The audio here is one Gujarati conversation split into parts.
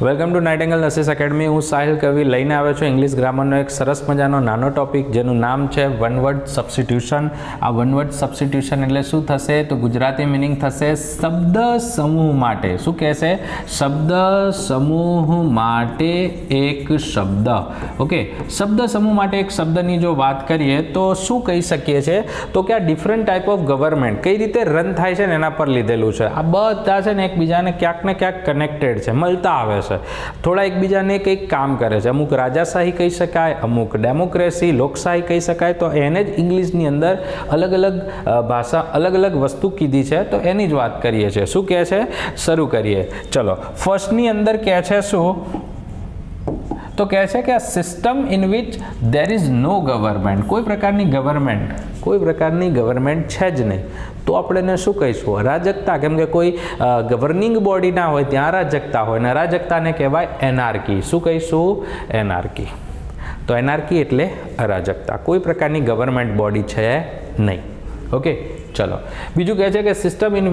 Welcome to Nightingale nurses academy. હું સાહિલ કવિ લઈને આવ્યો છું ઇંગ્લિશ ગ્રામરનો એક સરસ મજાનો નાનો ટોપિક જેનું નામ છે વન વર્ડ સબસ્ટિટ્યુશન. આ વન વર્ડ સબસ્ટિટ્યુશન એટલે શું થશે તો ગુજરાતી મિનિંગ થશે શબ્દ સમૂહ માટે. શું કહેશે? શબ્દ સમૂહ માટે એક શબ્દ. ઓકે, શબ્દ સમૂહ માટે એક શબ્દની જો વાત કરીએ તો શું કહી શકીએ છીએ તો કે આ ડિફરન્ટ ટાઈપ ઓફ ગવર્મેન્ટ કઈ રીતે રન થાય છે ને એના પર લીધેલું છે. આ બધા છે ને એકબીજાને ક્યાંક ને ક્યાંક કનેક્ટેડ છે, મળતા આવે છે, થોડા એકબીજાને કંઈક કામ કરે છે. અમુક રાજાશાહી કહી શકાય, અમુક ડેમોક્રેસી લોકશાહી કહી શકાય. તો એને જ ઇંગ્લિશની અંદર અલગ અલગ ભાષા અલગ અલગ વસ્તુ કીધી છે તો એની જ વાત કરીએ છીએ. શું કહે છે? શરૂ કરીએ. ચલો, ફર્સ્ટની અંદર કહે છે શું તો કહે છે કે આ system in which there is no government. કોઈ પ્રકારની ગવર્મેન્ટ છે જ નહીં તો આપણે એને શું કહીશું? અરાજકતા. કેમ કે કોઈ ગવર્નિંગ બોડી ના હોય ત્યાં અરાજકતા હોય ને અરાજકતાને કહેવાય એનાર્કી. શું કહીશું? એનાર્કી. તો એનાર્કી એટલે અરાજકતા. કોઈ પ્રકારની ગવર્મેન્ટ બોડી છે નહીં. ઓકે, ચલો, બીજું કહે છે કે system in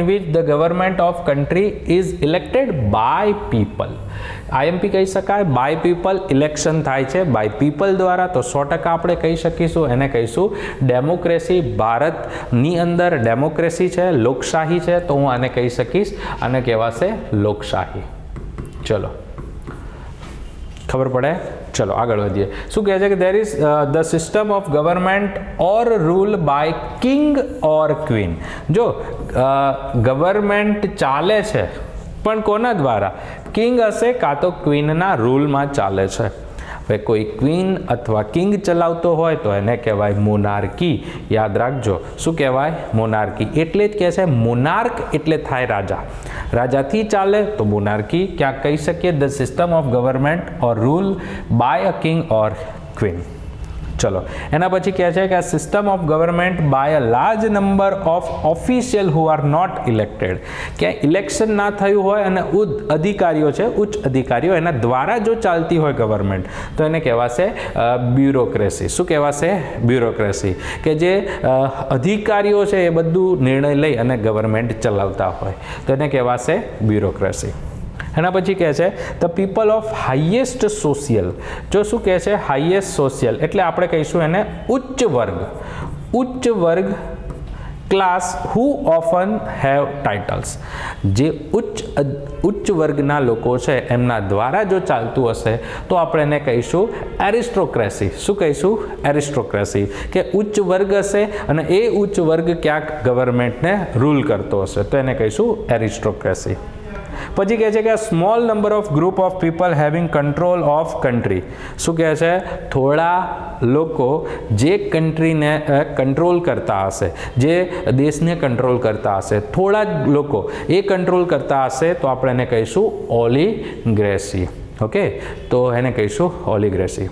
which the government of country is elected by people. IMP કહી શકાય. બાય પીપલ, ઇલેક્શન થાય છે બાય પીપલ દ્વારા, તો 100% આપણે કહી શકીશું એને કહીશું ડેમોક્રેસી. ભારતની અંદર ડેમોક્રેસી છે, લોકશાહી છે, તો હું આને કહી શકીશ આને કહેવાશે લોકશાહી. ચલો, ખબર પડે? ચલો આગળ વધીએ. શું કહે છે કે there is the system of government or rule by king or queen. જો ગવર્મેન્ટ ચાલે છે પણ કોના દ્વારા? કિંગ હશે કાં તો ક્વીનના રૂલમાં ચાલે છે. હવે કોઈ ક્વીન અથવા કિંગ ચલાવતો હોય તો એને કહેવાય મોનાર્કી. યાદ રાખજો, શું કહેવાય? મોનાર્કી. એટલે જ કહે છે મોનાર્ક એટલે થાય રાજા. રાજાથી ચાલે તો મોનાર્કી. ક્યાંક કહી શકીએ the system of government or rule by a king or queen. ચલો, એના પછી કહે છે કે આ system of government by a large number of official who are not elected. ક્યાંય ઇલેક્શન ના થયું હોય અને અધિકારીઓ છે, ઉચ્ચ અધિકારીઓ, એના દ્વારા જો ચાલતી હોય ગવર્મેન્ટ તો એને કહેવાશે બ્યુરોક્રેસી. શું કહેવાશે? બ્યુરોક્રેસી. કે જે અધિકારીઓ છે એ બધું નિર્ણય લઈ અને ગવર્મેન્ટ ચલાવતા હોય તો એને કહેવાશે બ્યુરોક્રેસી. એના પછી કહે છે the people of highest social. જો શું કહે છે? હાઈએસ્ટ સોશિયલ એટલે આપણે કહીશું એને ઉચ્ચ વર્ગ class who often have titles. જે ઉચ્ચ વર્ગના લોકો છે એમના દ્વારા જો ચાલતું હશે તો આપણે એને કહીશું એરિસ્ટોક્રેસી. શું કહીશું? એરિસ્ટોક્રેસી. કે ઉચ્ચ વર્ગ હશે અને એ ઉચ્ચ વર્ગ ક્યાંક ગવર્મેન્ટને રૂલ કરતો હશે તો એને કહીશું એરિસ્ટોક્રેસી. પછી કહે છે કે small number of group of people having control of country. શું કહે છે? થોડા લોકો જે કન્ટ્રીને કંટ્રોલ કરતા હશે, જે દેશને કંટ્રોલ કરતા હશે, થોડા જ લોકો એ કંટ્રોલ કરતા હશે તો આપણે એને કહીશું ઓલિગ્રેસી. ઓકે, તો એને કહીશું ઓલિગ્રેસી.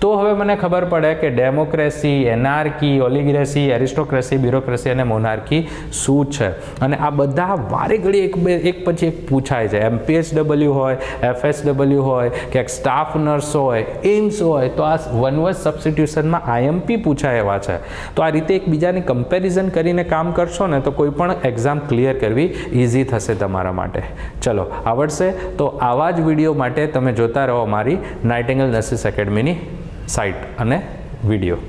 તો હવે મને ખબર પડે કે ડેમોક્રેસી, એનાર્કી, ઓલિગ્રેસી, એરિસ્ટોક્રેસી, બ્યુરોક્રેસી અને મોનાર્કી શું છે. અને આ બધા વારે ઘડી એક પછી એક પૂછાય છે. MPSW હોય, FSW હોય, ક્યાંક સ્ટાફ નર્સ હોય, એમ્સ હોય, તો આ વન વર્ડ સબસ્ટિટ્યુશનમાં IMP પૂછાય એવા છે. તો આ રીતે એકબીજાની કમ્પેરિઝન કરીને કામ કરશો ને તો કોઈ પણ એક્ઝામ ક્લિયર કરવી ઇઝી થશે તમારા માટે. ચલો, આવડશે તો આવા જ વિડીયો માટે તમે જોતા રહો અમારી નાઇટિંગેલ નર્સિસ એકેડમીની સાઇટ અને વિડીયો.